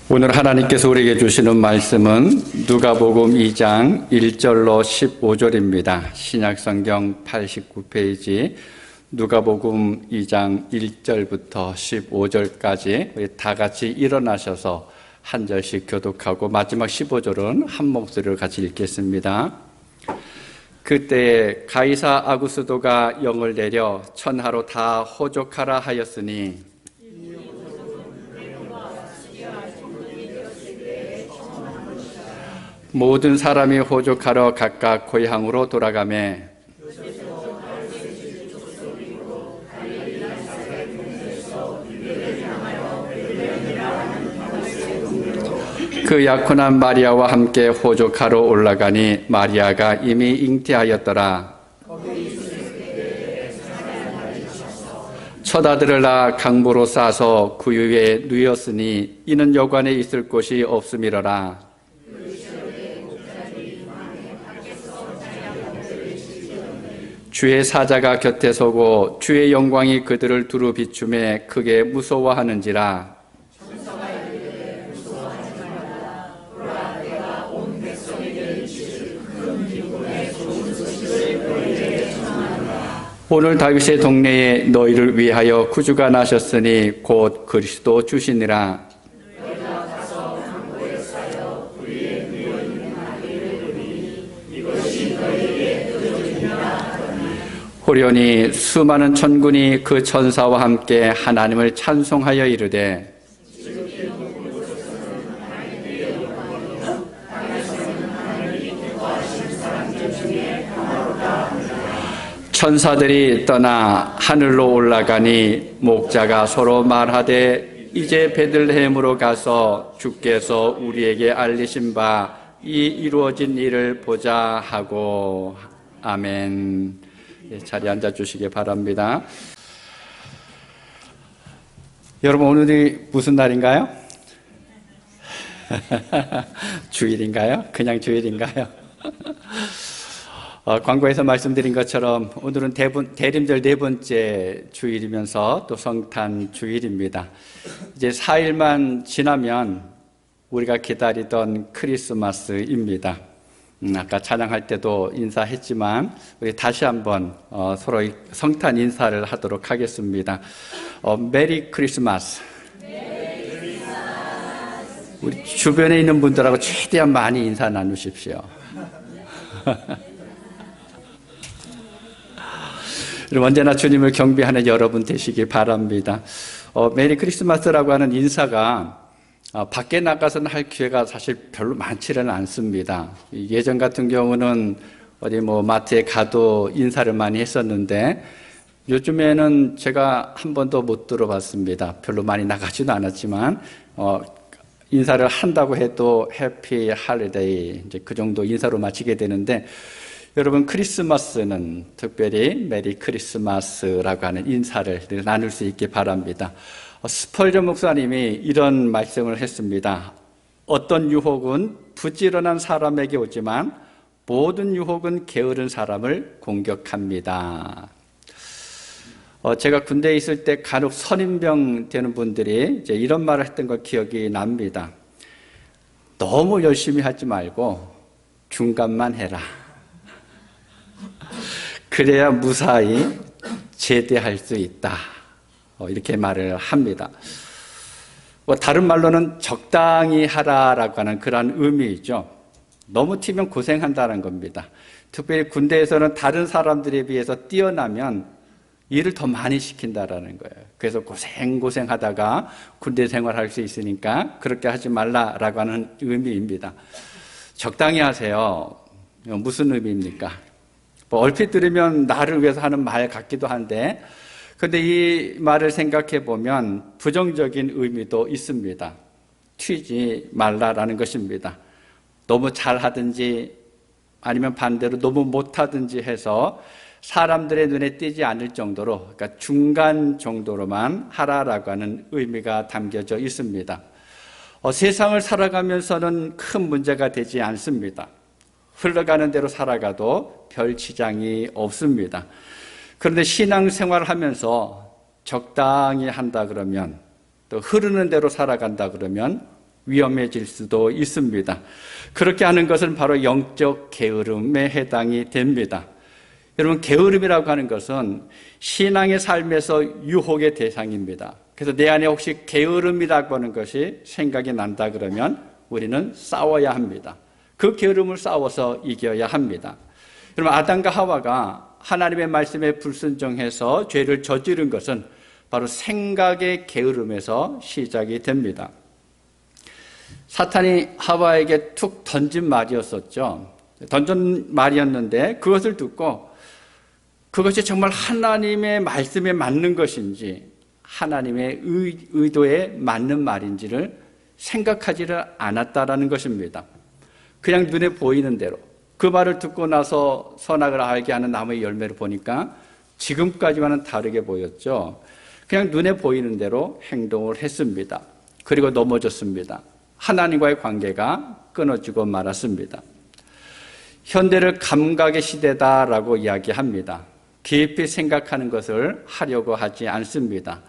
오늘 하나님께서 우리에게 주시는 말씀은 누가복음 2장 1절로 15절입니다. 신약성경 89페이지 누가복음 2장 1절부터 15절까지 우리 다 같이 일어나셔서 한 절씩 교독하고 마지막 15절은 한 목소리로 같이 읽겠습니다. 그때 가이사 아구스도가 영을 내려 천하로 다 호족하라 하였으니 모든 사람이 호족하러 각각 고향으로 돌아가매 그 약혼한 마리아와 함께 호족하러 올라가니 마리아가 이미 잉태하였더라. 첫 아들을 낳아 강보로 싸서 구유에 누였으니 이는 여관에 있을 곳이 없음이러라. 주의 사자가 곁에 서고 주의 영광이 그들을 두루 비추매 크게 무서워하는지라. 오늘 다윗의 동네에 너희를 위하여 구주가 나셨으니 곧 그리스도 주시니라. 호련히 수많은 천군이 그 천사와 함께 하나님을 찬송하여 이르되 천사들이 떠나 하늘로 올라가니 목자가 서로 말하되 이제 베들레헴으로 가서 주께서 우리에게 알리신 바 이 이루어진 일을 보자 하고. 아멘. 자리에 앉아주시기 바랍니다. 여러분, 오늘이 무슨 날인가요? 주일인가요? 그냥 주일인가요? 광고에서 말씀드린 것처럼 오늘은 대림절 네 번째 주일이면서 또 성탄 주일입니다. 이제 4일만 지나면 우리가 기다리던 크리스마스입니다. 아까 찬양할 때도 인사했지만 우리 다시 한번 서로 성탄 인사를 하도록 하겠습니다. 메리 크리스마스. 우리 주변에 있는 분들하고 최대한 많이 인사 나누십시오. 언제나 주님을 경배하는 여러분 되시기 바랍니다. 메리 크리스마스라고 하는 인사가 밖에 나가서는 할 기회가 사실 별로 많지는 않습니다. 예전 같은 경우는 어디 마트에 가도 인사를 많이 했었는데 요즘에는 제가 한 번도 못 들어봤습니다. 별로 많이 나가지도 않았지만 인사를 한다고 해도 해피 할리데이 이제 그 정도 인사로 마치게 되는데, 여러분, 크리스마스는 특별히 메리 크리스마스라고 하는 인사를 나눌 수 있기 바랍니다. 스펄전 목사님이 이런 말씀을 했습니다. 어떤 유혹은 부지런한 사람에게 오지만 모든 유혹은 게으른 사람을 공격합니다. 제가 군대에 있을 때 간혹 선임병 되는 분들이 이제 이런 말을 했던 걸 기억이 납니다. 너무 열심히 하지 말고 중간만 해라. 그래야 무사히 제대할 수 있다. 이렇게 말을 합니다. 다른 말로는 적당히 하라라고 하는 그런 의미이죠. 너무 튀면 고생한다는 겁니다. 특별히 군대에서는 다른 사람들에 비해서 뛰어나면 일을 더 많이 시킨다라는 거예요. 그래서 고생하다가 군대 생활할 수 있으니까 그렇게 하지 말라라고 하는 의미입니다. 적당히 하세요. 무슨 의미입니까? 얼핏 들으면 나를 위해서 하는 말 같기도 한데, 그런데 이 말을 생각해 보면 부정적인 의미도 있습니다. 튀지 말라라는 것입니다. 너무 잘하든지 아니면 반대로 너무 못하든지 해서 사람들의 눈에 띄지 않을 정도로, 그러니까 중간 정도로만 하라라고 하는 의미가 담겨져 있습니다. 세상을 살아가면서는 큰 문제가 되지 않습니다. 흘러가는 대로 살아가도 별 지장이 없습니다. 그런데 신앙생활을 하면서 적당히 한다 그러면, 또 흐르는 대로 살아간다 그러면 위험해질 수도 있습니다. 그렇게 하는 것은 바로 영적 게으름에 해당이 됩니다. 여러분, 게으름이라고 하는 것은 신앙의 삶에서 유혹의 대상입니다. 그래서 내 안에 혹시 게으름이라고 하는 것이 생각이 난다 그러면 우리는 싸워야 합니다. 그 게으름을 싸워서 이겨야 합니다. 여러분, 아담과 하와가 하나님의 말씀에 불순종해서 죄를 저지른 것은 바로 생각의 게으름에서 시작이 됩니다. 사탄이 하와에게 툭 던진 말이었었죠. 던진 말이었는데 그것을 듣고 그것이 정말 하나님의 말씀에 맞는 것인지 하나님의 의도에 맞는 말인지를 생각하지를 않았다라는 것입니다. 그냥 눈에 보이는 대로 그 말을 듣고 나서 선악을 알게 하는 나무의 열매를 보니까 지금까지와는 다르게 보였죠. 그냥 눈에 보이는 대로 행동을 했습니다. 그리고 넘어졌습니다. 하나님과의 관계가 끊어지고 말았습니다. 현대를 감각의 시대다라고 이야기합니다. 깊이 생각하는 것을 하려고 하지 않습니다.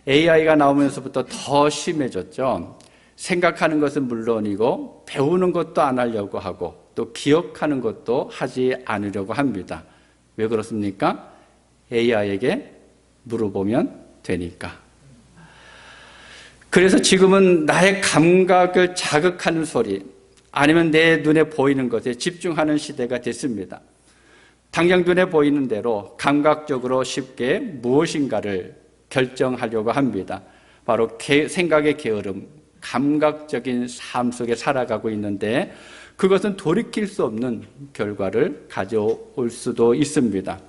AI가 나오면서부터 더 심해졌죠. 생각하는 것은 물론이고 배우는 것도 안 하려고 하고 또 기억하는 것도 하지 않으려고 합니다. 왜 그렇습니까? AI에게 물어보면 되니까. 그래서 지금은 나의 감각을 자극하는 소리 아니면 내 눈에 보이는 것에 집중하는 시대가 됐습니다. 당장 눈에 보이는 대로 감각적으로 쉽게 무엇인가를 결정하려고 합니다. 바로 생각의 게으름, 감각적인 삶 속에 살아가고 있는데 그것은 돌이킬 수 없는 결과를 가져올 수도 있습니다.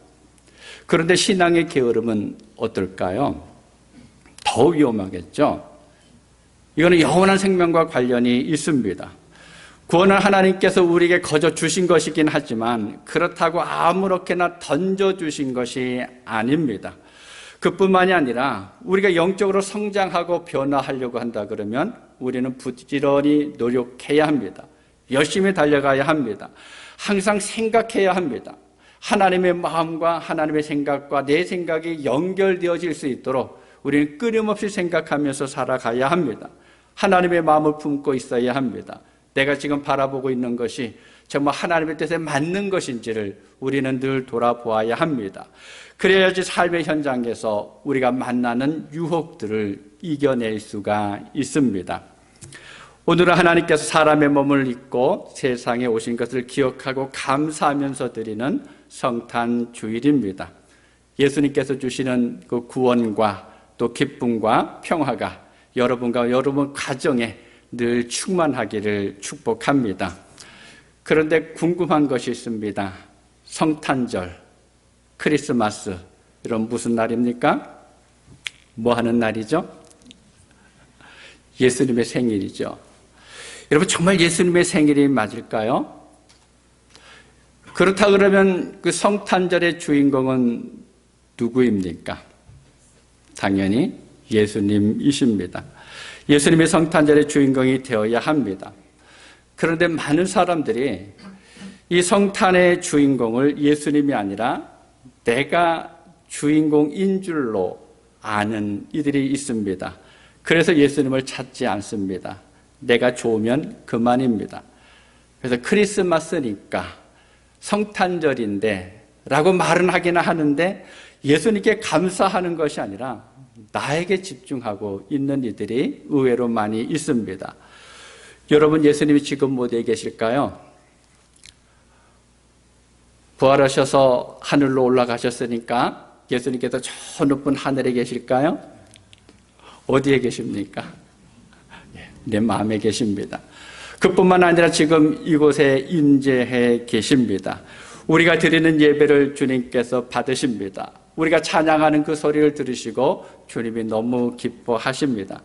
그런데 신앙의 게으름은 어떨까요? 더 위험하겠죠? 이거는 영원한 생명과 관련이 있습니다. 구원은 하나님께서 우리에게 거저 주신 것이긴 하지만 그렇다고 아무렇게나 던져주신 것이 아닙니다. 그뿐만이 아니라 우리가 영적으로 성장하고 변화하려고 한다 그러면 우리는 부지런히 노력해야 합니다. 열심히 달려가야 합니다. 항상 생각해야 합니다. 하나님의 마음과 하나님의 생각과 내 생각이 연결되어질 수 있도록 우리는 끊임없이 생각하면서 살아가야 합니다. 하나님의 마음을 품고 있어야 합니다. 내가 지금 바라보고 있는 것이 정말 하나님의 뜻에 맞는 것인지를 우리는 늘 돌아보아야 합니다. 그래야지 삶의 현장에서 우리가 만나는 유혹들을 이겨낼 수가 있습니다. 오늘은 하나님께서 사람의 몸을 입고 세상에 오신 것을 기억하고 감사하면서 드리는 성탄 주일입니다. 예수님께서 주시는 그 구원과 또 기쁨과 평화가 여러분과 여러분 가정에 늘 충만하기를 축복합니다. 그런데 궁금한 것이 있습니다. 성탄절, 크리스마스, 이런 무슨 날입니까? 뭐 하는 날이죠? 예수님의 생일이죠. 여러분, 정말 예수님의 생일이 맞을까요? 그렇다 그러면 그 성탄절의 주인공은 누구입니까? 당연히 예수님이십니다. 예수님의 성탄절의 주인공이 되어야 합니다. 그런데 많은 사람들이 이 성탄의 주인공을 예수님이 아니라 내가 주인공인 줄로 아는 이들이 있습니다. 그래서 예수님을 찾지 않습니다. 내가 좋으면 그만입니다. 그래서 크리스마스니까 성탄절인데 라고 말은 하기는 하는데 예수님께 감사하는 것이 아니라 나에게 집중하고 있는 이들이 의외로 많이 있습니다. 여러분, 예수님이 지금 어디에 계실까요? 부활하셔서 하늘로 올라가셨으니까 예수님께서 저 높은 하늘에 계실까요? 어디에 계십니까? 내 마음에 계십니다. 그뿐만 아니라 지금 이곳에 임재해 계십니다. 우리가 드리는 예배를 주님께서 받으십니다. 우리가 찬양하는 그 소리를 들으시고 주님이 너무 기뻐하십니다.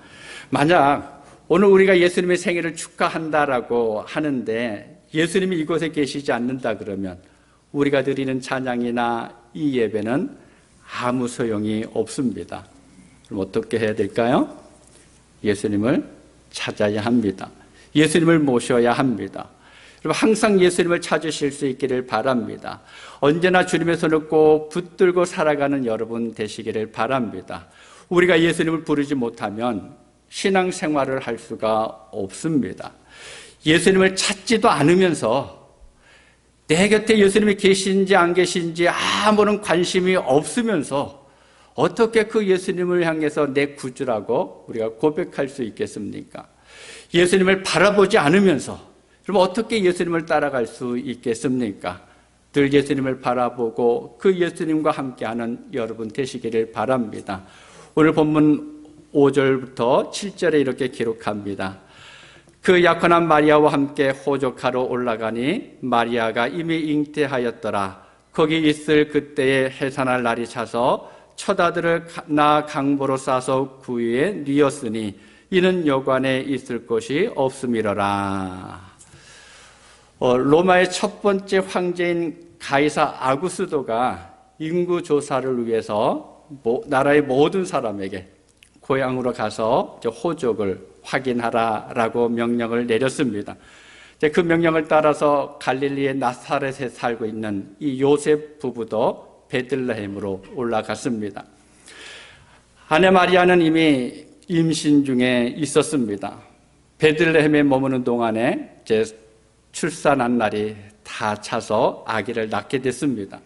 만약 오늘 우리가 예수님의 생일을 축하한다라고 하는데 예수님이 이곳에 계시지 않는다 그러면 우리가 드리는 찬양이나 이 예배는 아무 소용이 없습니다. 그럼 어떻게 해야 될까요? 예수님을 찾아야 합니다. 예수님을 모셔야 합니다. 여러분, 항상 예수님을 찾으실 수 있기를 바랍니다. 언제나 주님의 손을 꼭 붙들고 살아가는 여러분 되시기를 바랍니다. 우리가 예수님을 부르지 못하면 신앙생활을 할 수가 없습니다. 예수님을 찾지도 않으면서 내 곁에 예수님이 계신지 안 계신지 아무런 관심이 없으면서 어떻게 그 예수님을 향해서 내 구주라고 우리가 고백할 수 있겠습니까? 예수님을 바라보지 않으면서 그럼 어떻게 예수님을 따라갈 수 있겠습니까? 늘 예수님을 바라보고 그 예수님과 함께하는 여러분 되시기를 바랍니다. 오늘 본문 5절부터 7절에 이렇게 기록합니다. 그 약혼한 마리아와 함께 호적하러 올라가니 마리아가 이미 잉태하였더라. 거기 있을 그때에 해산할 날이 차서 첫 아들을 낳아 강보로 싸서 구유에 뉘었으니 이는 여관에 있을 곳이 없음이러라. 로마의 첫 번째 황제인 가이사 아구스도가 인구 조사를 위해서 나라의 모든 사람에게 고향으로 가서 호적을 확인하라라고 명령을 내렸습니다. 그 명령을 따라서 갈릴리의 나사렛에 살고 있는 이 요셉 부부도 베들레헴으로 올라갔습니다. 아내 마리아는 이미 임신 중에 있었습니다. 베들레헴에 머무는 동안에 출산한 날이 다 차서 아기를 낳게 됐습니다.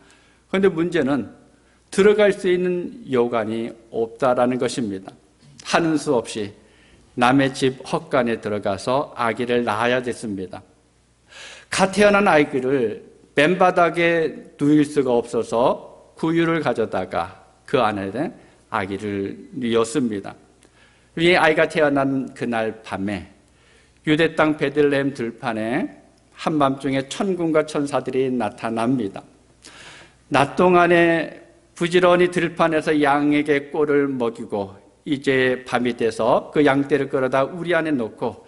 그런데 문제는 들어갈 수 있는 여관이 없다라는 것입니다. 하는 수 없이 남의 집 헛간에 들어가서 아기를 낳아야 됐습니다. 갓 태어난 아이를 맨바닥에 누일 수가 없어서 구유를 가져다가 그 안에 아기를 뉘었습니다. 이 아이가 태어난 그날 밤에 유대 땅 베들레헴 들판에 한밤중에 천군과 천사들이 나타납니다. 낮 동안에 부지런히 들판에서 양에게 꼴을 먹이고 이제 밤이 돼서 그 양떼를 끌어다 우리 안에 놓고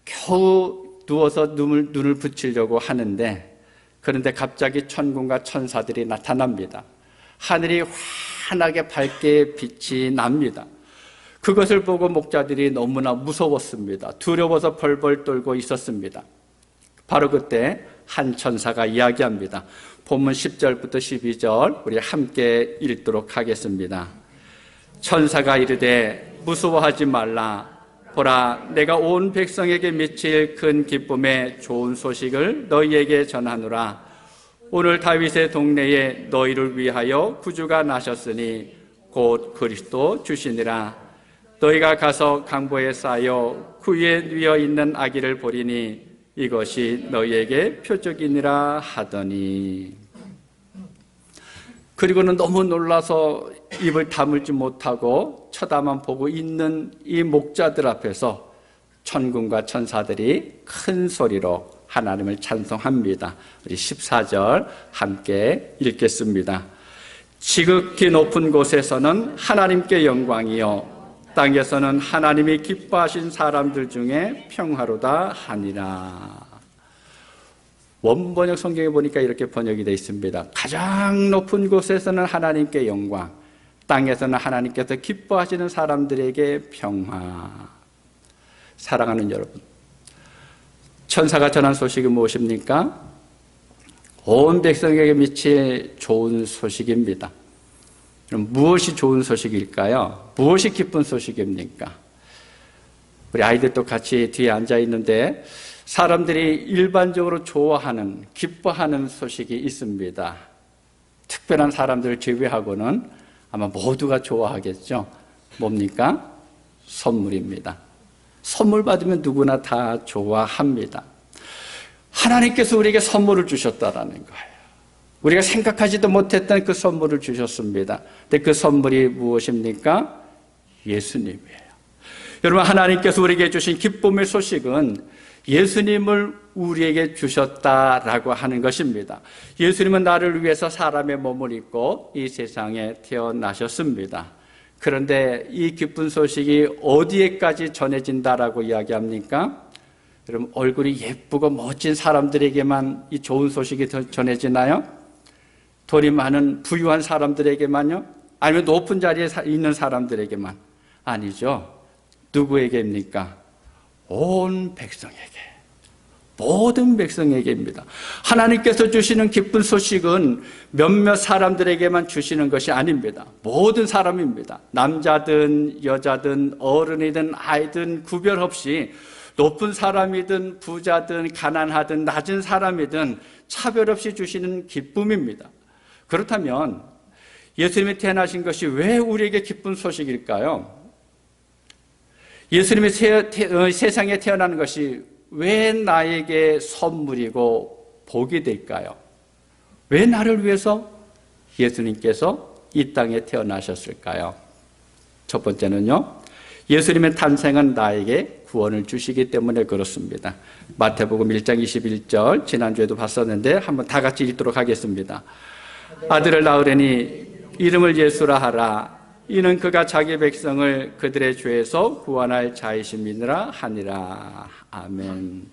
겨우 누워서 눈을 붙이려고 하는데 그런데 갑자기 천군과 천사들이 나타납니다. 하늘이 환하게 밝게 빛이 납니다. 그것을 보고 목자들이 너무나 무서웠습니다. 두려워서 벌벌 떨고 있었습니다. 바로 그때 한 천사가 이야기합니다. 본문 10절부터 12절 우리 함께 읽도록 하겠습니다. 천사가 이르되 무서워하지 말라. 보라, 내가 온 백성에게 미칠 큰 기쁨의 좋은 소식을 너희에게 전하노라. 오늘 다윗의 동네에 너희를 위하여 구주가 나셨으니 곧 그리스도 주시니라. 너희가 가서 강보에 쌓여 구유에 뉘어 있는 아기를 보리니 이것이 너희에게 표적이니라 하더니, 그리고는 너무 놀라서 입을 다물지 못하고 쳐다만 보고 있는 이 목자들 앞에서 천군과 천사들이 큰 소리로 하나님을 찬송합니다. 우리 14절 함께 읽겠습니다. 지극히 높은 곳에서는 하나님께 영광이요 땅에서는 하나님이 기뻐하신 사람들 중에 평화로다 하니라. 원번역 성경에 보니까 이렇게 번역이 되어 있습니다. 가장 높은 곳에서는 하나님께 영광, 땅에서는 하나님께서 기뻐하시는 사람들에게 평화. 사랑하는 여러분, 천사가 전한 소식이 무엇입니까? 온 백성에게 미칠 좋은 소식입니다. 그럼 무엇이 좋은 소식일까요? 무엇이 기쁜 소식입니까? 우리 아이들도 같이 뒤에 앉아 있는데 사람들이 일반적으로 좋아하는, 기뻐하는 소식이 있습니다. 특별한 사람들을 제외하고는 아마 모두가 좋아하겠죠. 뭡니까? 선물입니다. 선물 받으면 누구나 다 좋아합니다. 하나님께서 우리에게 선물을 주셨다라는 거예요. 우리가 생각하지도 못했던 그 선물을 주셨습니다. 근데 그 선물이 무엇입니까? 예수님이에요. 여러분, 하나님께서 우리에게 주신 기쁨의 소식은 예수님을 우리에게 주셨다라고 하는 것입니다. 예수님은 나를 위해서 사람의 몸을 입고 이 세상에 태어나셨습니다. 그런데 이 기쁜 소식이 어디에까지 전해진다라고 이야기합니까? 여러분, 얼굴이 예쁘고 멋진 사람들에게만 이 좋은 소식이 전해지나요? 돈이 많은 부유한 사람들에게만요? 아니면 높은 자리에 있는 사람들에게만? 아니죠. 누구에게입니까? 온 백성에게, 모든 백성에게입니다. 하나님께서 주시는 기쁜 소식은 몇몇 사람들에게만 주시는 것이 아닙니다. 모든 사람입니다. 남자든 여자든 어른이든 아이든 구별 없이 높은 사람이든 부자든 가난하든 낮은 사람이든 차별 없이 주시는 기쁨입니다. 그렇다면 예수님이 태어나신 것이 왜 우리에게 기쁜 소식일까요? 예수님이 세상에 태어나는 것이 왜 나에게 선물이고 복이 될까요? 왜 나를 위해서 예수님께서 이 땅에 태어나셨을까요? 첫 번째는요, 예수님의 탄생은 나에게 구원을 주시기 때문에 그렇습니다. 마태복음 1장 21절, 지난주에도 봤었는데 한번 다 같이 읽도록 하겠습니다. 아들을 낳으려니 이름을 예수라 하라. 이는 그가 자기 백성을 그들의 죄에서 구원할 자이심이니라 하니라. 아멘.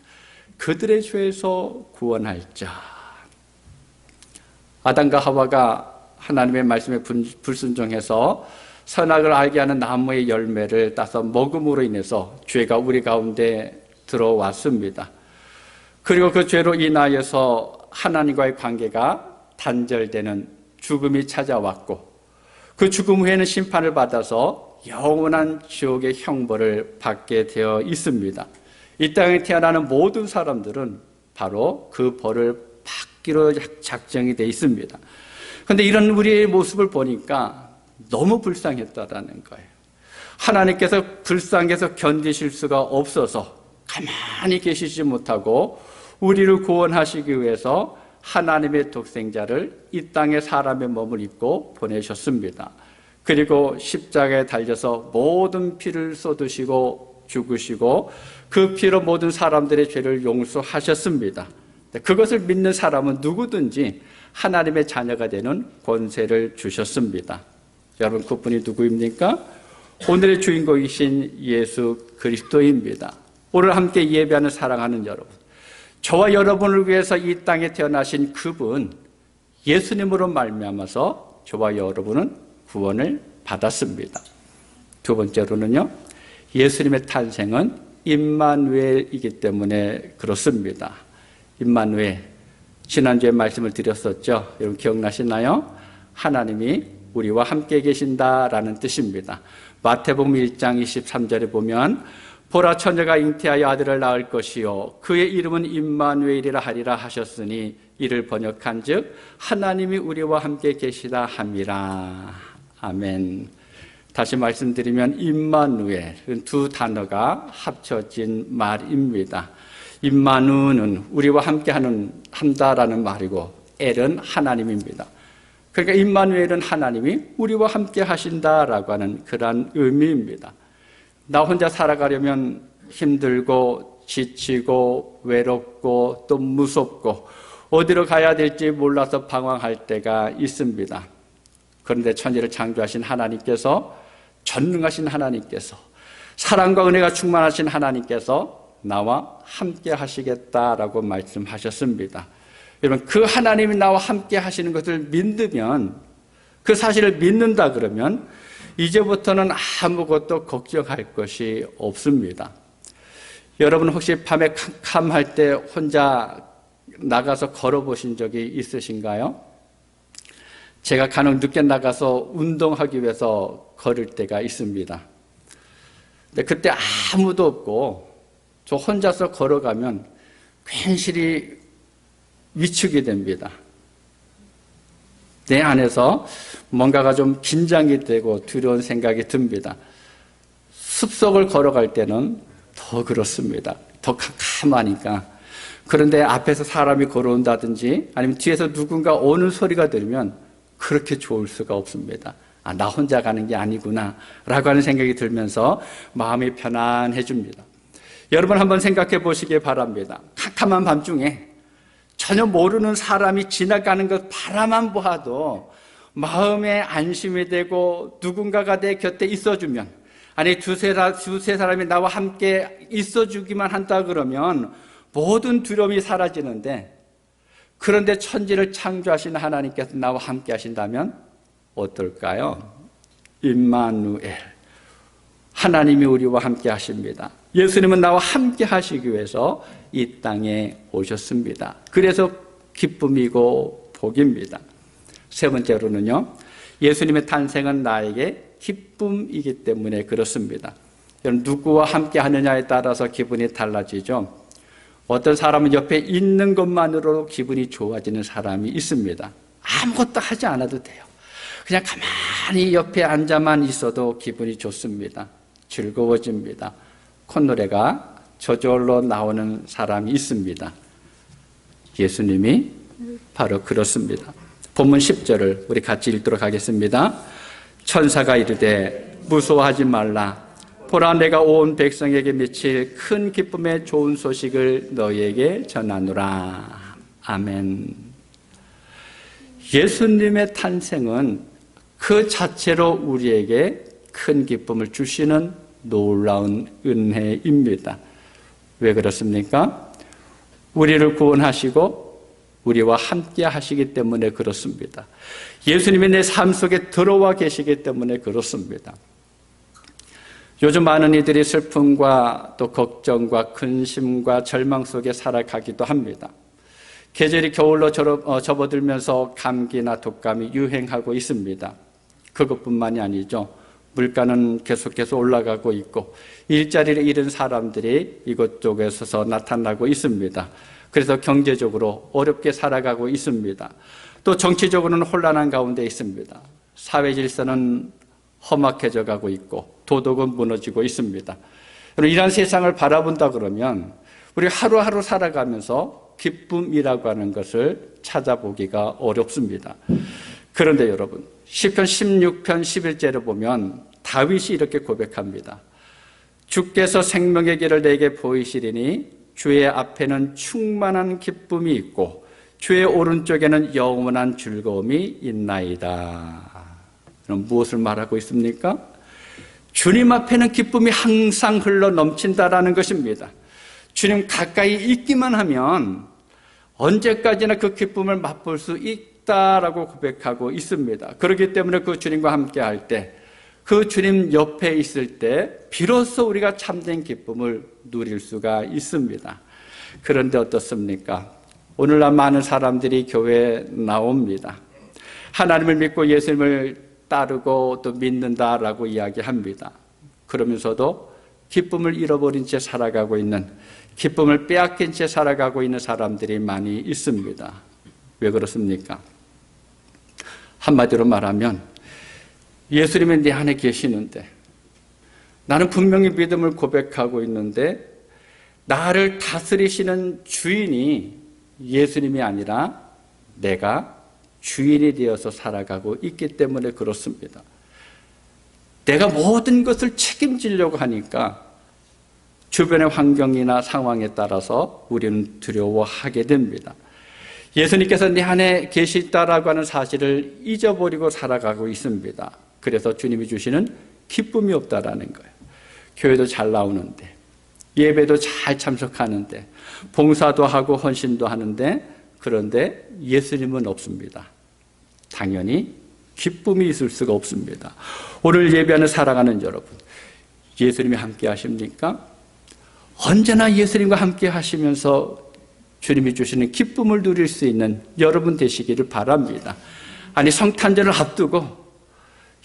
그들의 죄에서 구원할 자. 아담과 하와가 하나님의 말씀에 불순종해서 선악을 알게 하는 나무의 열매를 따서 먹음으로 인해서 죄가 우리 가운데 들어왔습니다. 그리고 그 죄로 인하여서 하나님과의 관계가 단절되는 죽음이 찾아왔고, 그 죽음 후에는 심판을 받아서 영원한 지옥의 형벌을 받게 되어 있습니다. 이 땅에 태어나는 모든 사람들은 바로 그 벌을 받기로 작정이 되어 있습니다. 그런데 이런 우리의 모습을 보니까 너무 불쌍했다라는 거예요. 하나님께서 불쌍해서 견디실 수가 없어서 가만히 계시지 못하고 우리를 구원하시기 위해서 하나님의 독생자를 이 땅에 사람의 몸을 입고 보내셨습니다. 그리고 십자가에 달려서 모든 피를 쏟으시고 죽으시고 그 피로 모든 사람들의 죄를 용서하셨습니다. 그것을 믿는 사람은 누구든지 하나님의 자녀가 되는 권세를 주셨습니다. 여러분, 그분이 누구입니까? 오늘의 주인공이신 예수 그리스도입니다. 오늘 함께 예배하는 사랑하는 여러분, 저와 여러분을 위해서 이 땅에 태어나신 그분 예수님으로 말미암아서 저와 여러분은 구원을 받았습니다. 두 번째로는요, 예수님의 탄생은 임마누엘이기 때문에 그렇습니다. 임마누엘, 지난주에 말씀을 드렸었죠. 여러분 기억나시나요? 하나님이 우리와 함께 계신다라는 뜻입니다. 마태복음 1장 23절에 보면 보라, 처녀가 잉태하여 아들을 낳을 것이요 그의 이름은 임마누엘이라 하리라 하셨으니 이를 번역한즉 하나님이 우리와 함께 계시다 함이라. 아멘. 다시 말씀드리면 임마누엘, 두 단어가 합쳐진 말입니다. 임마누는 우리와 함께 한다라는 말이고 엘은 하나님입니다. 그러니까 임마누엘은 하나님이 우리와 함께 하신다라고 하는 그러한 의미입니다. 나 혼자 살아가려면 힘들고 지치고 외롭고 또 무섭고 어디로 가야 될지 몰라서 방황할 때가 있습니다. 그런데 천지를 창조하신 하나님께서, 전능하신 하나님께서, 사랑과 은혜가 충만하신 하나님께서 나와 함께 하시겠다라고 말씀하셨습니다. 여러분, 그 하나님이 나와 함께 하시는 것을 믿으면, 그 사실을 믿는다 그러면 이제부터는 아무것도 걱정할 것이 없습니다. 여러분 혹시 밤에 캄캄할 때 혼자 나가서 걸어보신 적이 있으신가요? 제가 간혹 늦게 나가서 운동하기 위해서 걸을 때가 있습니다. 근데 그때 아무도 없고 저 혼자서 걸어가면 괜시리 위축이 됩니다. 내 안에서 뭔가가 좀 긴장이 되고 두려운 생각이 듭니다. 숲속을 걸어갈 때는 더 그렇습니다. 더 캄캄하니까. 그런데 앞에서 사람이 걸어온다든지 아니면 뒤에서 누군가 오는 소리가 들으면 그렇게 좋을 수가 없습니다. 아, 나 혼자 가는 게 아니구나 라고 하는 생각이 들면서 마음이 편안해집니다. 여러분 한번 생각해 보시기 바랍니다. 캄캄한 밤중에 전혀 모르는 사람이 지나가는 것 바라만 보아도 마음에 안심이 되고 누군가가 내 곁에 있어주면, 아니 두세 사람이 나와 함께 있어주기만 한다 그러면 모든 두려움이 사라지는데, 그런데 천지를 창조하신 하나님께서 나와 함께 하신다면 어떨까요? 임마누엘, 하나님이 우리와 함께 하십니다. 예수님은 나와 함께 하시기 위해서 이 땅에 오셨습니다. 그래서 기쁨이고 복입니다. 세 번째로는요, 예수님의 탄생은 나에게 기쁨이기 때문에 그렇습니다. 여러분, 누구와 함께 하느냐에 따라서 기분이 달라지죠. 어떤 사람은 옆에 있는 것만으로도 기분이 좋아지는 사람이 있습니다. 아무것도 하지 않아도 돼요. 그냥 가만히 옆에 앉아만 있어도 기분이 좋습니다. 즐거워집니다. 콧노래가 저절로 나오는 사람이 있습니다. 예수님이 바로 그렇습니다. 본문 10절을 우리 같이 읽도록 하겠습니다. 천사가 이르되 무서워하지 말라. 보라, 내가 온 백성에게 미칠 큰 기쁨의 좋은 소식을 너희에게 전하노라. 아멘. 예수님의 탄생은 그 자체로 우리에게 큰 기쁨을 주시는 놀라운 은혜입니다. 왜 그렇습니까? 우리를 구원하시고 우리와 함께 하시기 때문에 그렇습니다. 예수님이 내 삶 속에 들어와 계시기 때문에 그렇습니다. 요즘 많은 이들이 슬픔과 또 걱정과 근심과 절망 속에 살아가기도 합니다. 계절이 겨울로 접어들면서 감기나 독감이 유행하고 있습니다. 그것뿐만이 아니죠. 물가는 계속해서 올라가고 있고 일자리를 잃은 사람들이 이곳저곳에서 나타나고 있습니다. 그래서 경제적으로 어렵게 살아가고 있습니다. 또 정치적으로는 혼란한 가운데 있습니다. 사회 질서는 험악해져 가고 있고 도덕은 무너지고 있습니다. 이런 세상을 바라본다 그러면 우리 하루하루 살아가면서 기쁨이라고 하는 것을 찾아보기가 어렵습니다. 그런데 여러분, 시편 16편 11절을 보면 다윗이 이렇게 고백합니다. 주께서 생명의 길을 내게 보이시리니 주의 앞에는 충만한 기쁨이 있고 주의 오른쪽에는 영원한 즐거움이 있나이다. 그럼 무엇을 말하고 있습니까? 주님 앞에는 기쁨이 항상 흘러 넘친다라는 것입니다. 주님 가까이 있기만 하면 언제까지나 그 기쁨을 맛볼 수 있다라고 고백하고 있습니다. 그렇기 때문에 그 주님과 함께 할 때, 그 주님 옆에 있을 때 비로소 우리가 참된 기쁨을 누릴 수가 있습니다. 그런데 어떻습니까? 오늘날 많은 사람들이 교회에 나옵니다. 하나님을 믿고 예수님을 따르고 또 믿는다라고 이야기합니다. 그러면서도 기쁨을 잃어버린 채 살아가고 있는, 기쁨을 빼앗긴 채 살아가고 있는 사람들이 많이 있습니다. 왜 그렇습니까? 한마디로 말하면 예수님이 내 안에 계시는데, 나는 분명히 믿음을 고백하고 있는데 나를 다스리시는 주인이 예수님이 아니라 내가 주인이 되어서 살아가고 있기 때문에 그렇습니다. 내가 모든 것을 책임지려고 하니까 주변의 환경이나 상황에 따라서 우리는 두려워하게 됩니다. 예수님께서 내 안에 계시다라고 하는 사실을 잊어버리고 살아가고 있습니다. 그래서 주님이 주시는 기쁨이 없다라는 거예요. 교회도 잘 나오는데, 예배도 잘 참석하는데, 봉사도 하고 헌신도 하는데, 그런데 예수님은 없습니다. 당연히 기쁨이 있을 수가 없습니다. 오늘 예배하는 사랑하는 여러분, 예수님이 함께 하십니까? 언제나 예수님과 함께 하시면서 주님이 주시는 기쁨을 누릴 수 있는 여러분 되시기를 바랍니다. 아니, 성탄절을 앞두고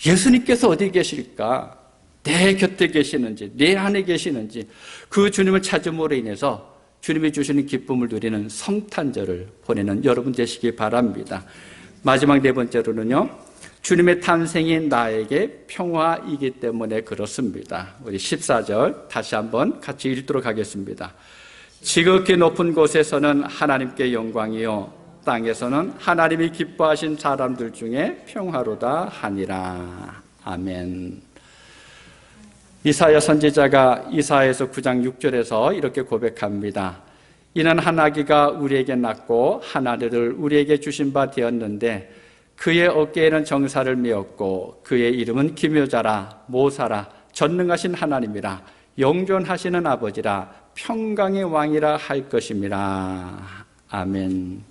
예수님께서 어디 계실까? 내 곁에 계시는지, 내 안에 계시는지, 그 주님을 찾음으로 인해서 주님이 주시는 기쁨을 누리는 성탄절을 보내는 여러분 되시기 바랍니다. 마지막 네 번째로는요, 주님의 탄생이 나에게 평화이기 때문에 그렇습니다. 우리 14절 다시 한번 같이 읽도록 하겠습니다. 지극히 높은 곳에서는 하나님께 영광이요, 땅에서는 하나님이 기뻐하신 사람들 중에 평화로다 하니라. 아멘. 이사야 선지자가 이사야에서 9장 6절에서 이렇게 고백합니다. 이는 한 아기가 우리에게 낳고 한 아들을 우리에게 주신 바 되었는데 그의 어깨에는 정사를 메었고 그의 이름은 기묘자라, 모사라, 전능하신 하나님이라, 영존하시는 아버지라, 평강의 왕이라 할 것임이라. 아멘.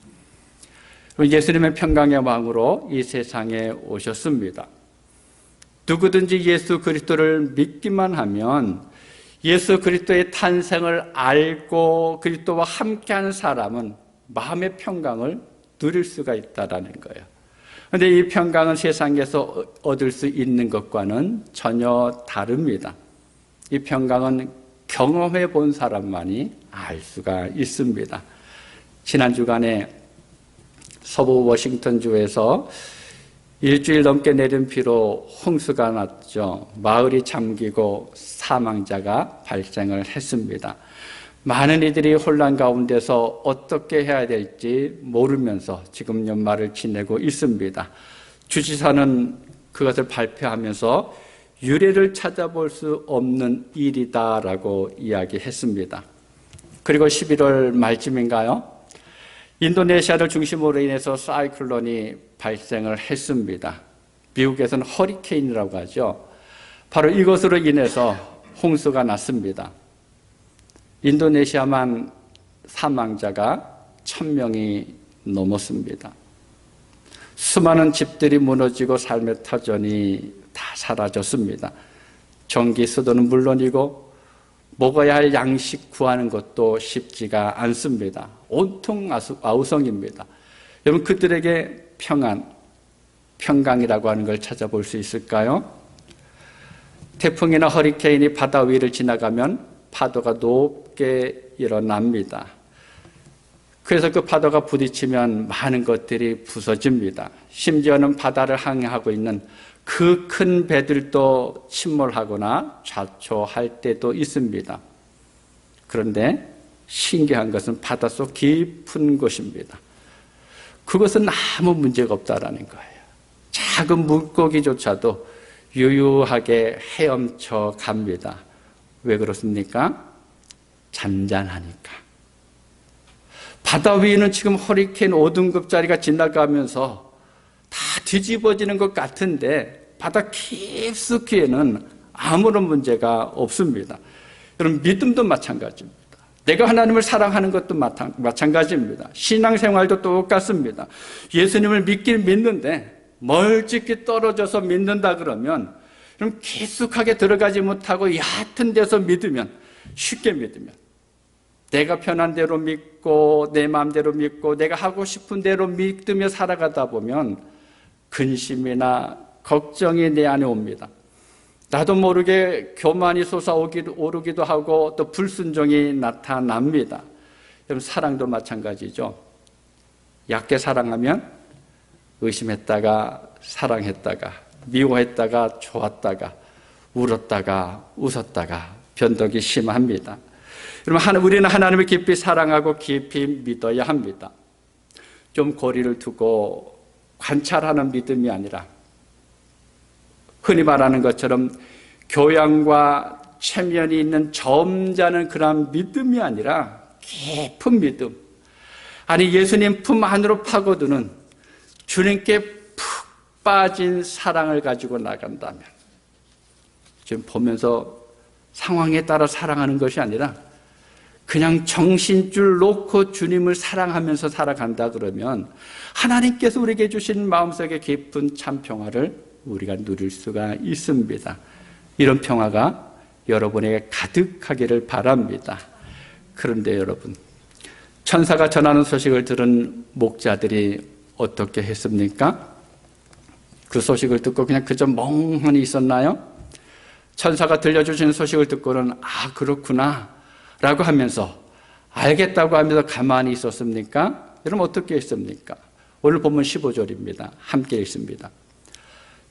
예수님은 평강의 왕으로 이 세상에 오셨습니다. 누구든지 예수 그리스도를 믿기만 하면 예수 그리스도의 탄생을 알고 그리스도와 함께하는 사람은 마음의 평강을 누릴 수가 있다라는 거예요. 그런데 이 평강은 세상에서 얻을 수 있는 것과는 전혀 다릅니다. 이 평강은 경험해 본 사람만이 알 수가 있습니다. 지난 주간에 서부 워싱턴주에서 일주일 넘게 내린 비로 홍수가 났죠. 마을이 잠기고 사망자가 발생을 했습니다. 많은 이들이 혼란 가운데서 어떻게 해야 될지 모르면서 지금 연말을 지내고 있습니다. 주지사는 그것을 발표하면서 유례를 찾아볼 수 없는 일이다라고 이야기했습니다. 그리고 11월 말쯤인가요? 인도네시아를 중심으로 인해서 사이클론이 발생을 했습니다. 미국에서는 허리케인이라고 하죠. 바로 이것으로 인해서 홍수가 났습니다. 인도네시아만 사망자가 1000명이 넘었습니다. 수많은 집들이 무너지고 삶의 터전이 다 사라졌습니다. 전기, 수도는 물론이고 먹어야 할 양식 구하는 것도 쉽지가 않습니다. 온통 아우성입니다. 여러분, 그들에게 평강이라고 하는 걸 찾아볼 수 있을까요? 태풍이나 허리케인이 바다 위를 지나가면 파도가 높게 일어납니다. 그래서 그 파도가 부딪히면 많은 것들이 부서집니다. 심지어는 바다를 항해하고 있는 그 큰 배들도 침몰하거나 좌초할 때도 있습니다. 그런데 신기한 것은 바닷속 깊은 곳입니다. 그것은 아무 문제가 없다라는 거예요. 작은 물고기조차도 유유하게 헤엄쳐 갑니다. 왜 그렇습니까? 잔잔하니까. 바다 위에는 지금 허리케인 5등급짜리가 지나가면서 다 뒤집어지는 것 같은데 바다 깊숙이에는 아무런 문제가 없습니다. 여러분, 믿음도 마찬가지입니다. 내가 하나님을 사랑하는 것도 마찬가지입니다. 신앙생활도 똑같습니다. 예수님을 믿긴 믿는데 멀찍이 떨어져서 믿는다 그러면 그럼 깊숙하게 들어가지 못하고 얕은 데서 믿으면, 쉽게 믿으면, 내가 편한 대로 믿고 내 마음대로 믿고 내가 하고 싶은 대로 믿으며 살아가다 보면 근심이나 걱정이 내 안에 옵니다. 나도 모르게 교만이 솟아오르기도 하고 또 불순종이 나타납니다. 여러분, 사랑도 마찬가지죠. 얕게 사랑하면 의심했다가 사랑했다가 미워했다가 좋았다가 울었다가 웃었다가 변덕이 심합니다. 여러분, 우리는 하나님을 깊이 사랑하고 깊이 믿어야 합니다. 좀 거리를 두고 관찰하는 믿음이 아니라 흔히 말하는 것처럼 교양과 체면이 있는 점잖은 그런 믿음이 아니라 깊은 믿음. 아니, 예수님 품 안으로 파고드는 주님께 푹 빠진 사랑을 가지고 나간다면, 지금 보면서 상황에 따라 사랑하는 것이 아니라 그냥 정신줄 놓고 주님을 사랑하면서 살아간다 그러면 하나님께서 우리에게 주신 마음속의 깊은 참 평화를 우리가 누릴 수가 있습니다. 이런 평화가 여러분에게 가득하기를 바랍니다. 그런데 여러분, 천사가 전하는 소식을 들은 목자들이 어떻게 했습니까? 그 소식을 듣고 그냥 그저 멍하니 있었나요? 천사가 들려주신 소식을 듣고는 아, 그렇구나 라고 하면서, 알겠다고 하면서 가만히 있었습니까? 여러분, 어떻게 했습니까? 오늘 본문 15절입니다. 함께 읽습니다.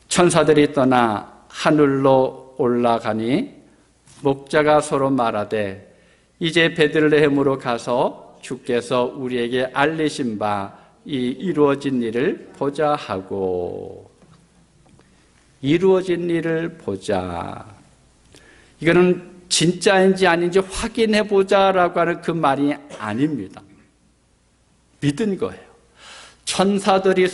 천사들이 떠나 하늘로 올라가니 목자가 서로 말하되 이제 베들레헴으로 가서 주께서 우리에게 알리신 바 이 이루어진 일을 보자 하고. 이루어진 일을 보자. 이거는 진짜인지 아닌지 확인해 보자라고 하는 그 말이 아닙니다. 믿은 거예요. 천사들이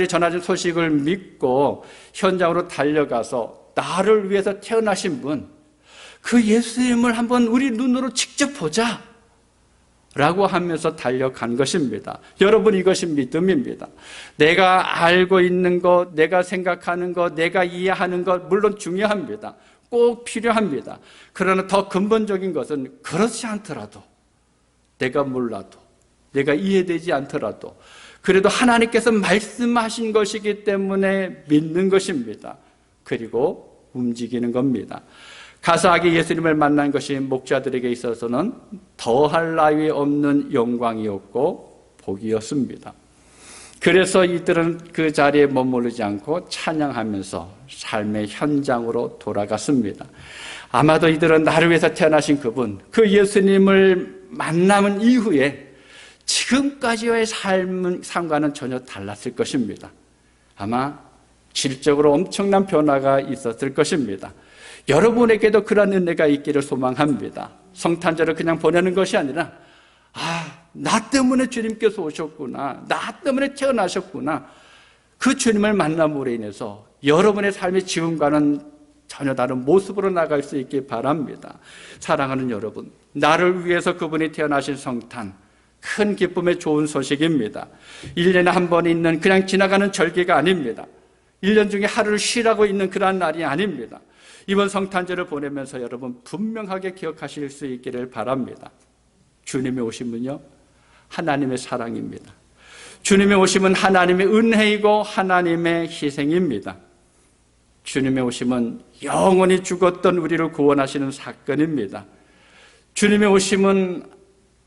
전하신 소식을 믿고 현장으로 달려가서 나를 위해서 태어나신 분, 그 예수님을 한번 우리 눈으로 직접 보자 라고 하면서 달려간 것입니다. 여러분, 이것이 믿음입니다. 내가 알고 있는 것, 내가 생각하는 것, 내가 이해하는 것 물론 중요합니다. 꼭 필요합니다. 그러나 더 근본적인 것은 그렇지 않더라도, 내가 몰라도, 내가 이해되지 않더라도 그래도 하나님께서 말씀하신 것이기 때문에 믿는 것입니다. 그리고 움직이는 겁니다. 가사하게 예수님을 만난 것이 목자들에게 있어서는 더할 나위 없는 영광이었고 복이었습니다. 그래서 이들은 그 자리에 머무르지 않고 찬양하면서 삶의 현장으로 돌아갔습니다. 아마도 이들은 나를 위해서 태어나신 그분, 그 예수님을 만남은 이후에 지금까지의 삶과는 전혀 달랐을 것입니다. 아마 질적으로 엄청난 변화가 있었을 것입니다. 여러분에게도 그런 은혜가 있기를 소망합니다. 성탄절을 그냥 보내는 것이 아니라 나 때문에 주님께서 오셨구나, 나 때문에 태어나셨구나, 그 주님을 만남으로 인해서 여러분의 삶의 지금과는 전혀 다른 모습으로 나갈 수 있기 바랍니다. 사랑하는 여러분, 나를 위해서 그분이 태어나신 성탄, 큰 기쁨의 좋은 소식입니다. 1년에 한 번 있는 그냥 지나가는 절기가 아닙니다. 1년 중에 하루를 쉬라고 있는 그런 날이 아닙니다. 이번 성탄절을 보내면서 여러분 분명하게 기억하실 수 있기를 바랍니다. 주님의 오심은요, 하나님의 사랑입니다. 주님의 오심은 하나님의 은혜이고 하나님의 희생입니다. 주님의 오심은 영원히 죽었던 우리를 구원하시는 사건입니다. 주님의 오심은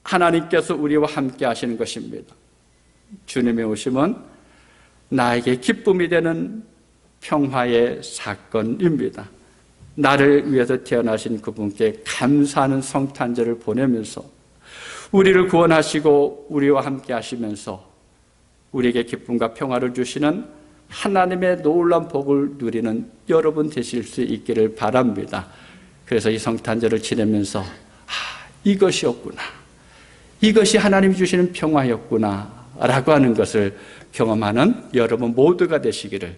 하나님께서 우리와 함께 하시는 것입니다. 주님의 오심은 나에게 기쁨이 되는 평화의 사건입니다. 나를 위해서 태어나신 그분께 감사하는 성탄절을 보내면서 우리를 구원하시고 우리와 함께 하시면서 우리에게 기쁨과 평화를 주시는 하나님의 놀라운 복을 누리는 여러분 되실 수 있기를 바랍니다. 그래서 이 성탄절을 지내면서 이것이었구나, 이것이 하나님이 주시는 평화였구나 라고 하는 것을 경험하는 여러분 모두가 되시기를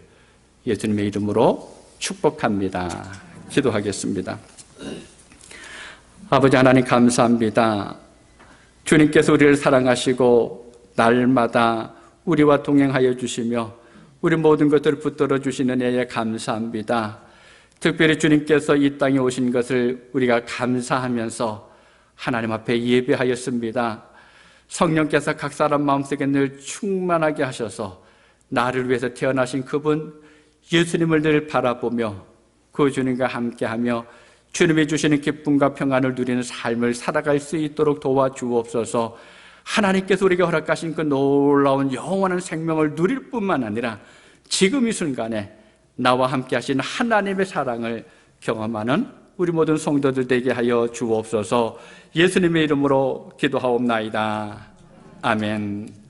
예수님의 이름으로 축복합니다. 기도하겠습니다. 아버지 하나님 감사합니다. 주님께서 우리를 사랑하시고 날마다 우리와 동행하여 주시며 우리 모든 것들을 붙들어 주시는 은혜에 감사합니다. 특별히 주님께서 이 땅에 오신 것을 우리가 감사하면서 하나님 앞에 예배하였습니다. 성령께서 각 사람 마음속에 늘 충만하게 하셔서 나를 위해서 태어나신 그분 예수님을 늘 바라보며 그 주님과 함께하며 주님이 주시는 기쁨과 평안을 누리는 삶을 살아갈 수 있도록 도와주옵소서. 하나님께서 우리에게 허락하신 그 놀라운 영원한 생명을 누릴 뿐만 아니라 지금 이 순간에 나와 함께 하신 하나님의 사랑을 경험하는 우리 모든 성도들 되게 하여 주옵소서. 예수님의 이름으로 기도하옵나이다. 아멘.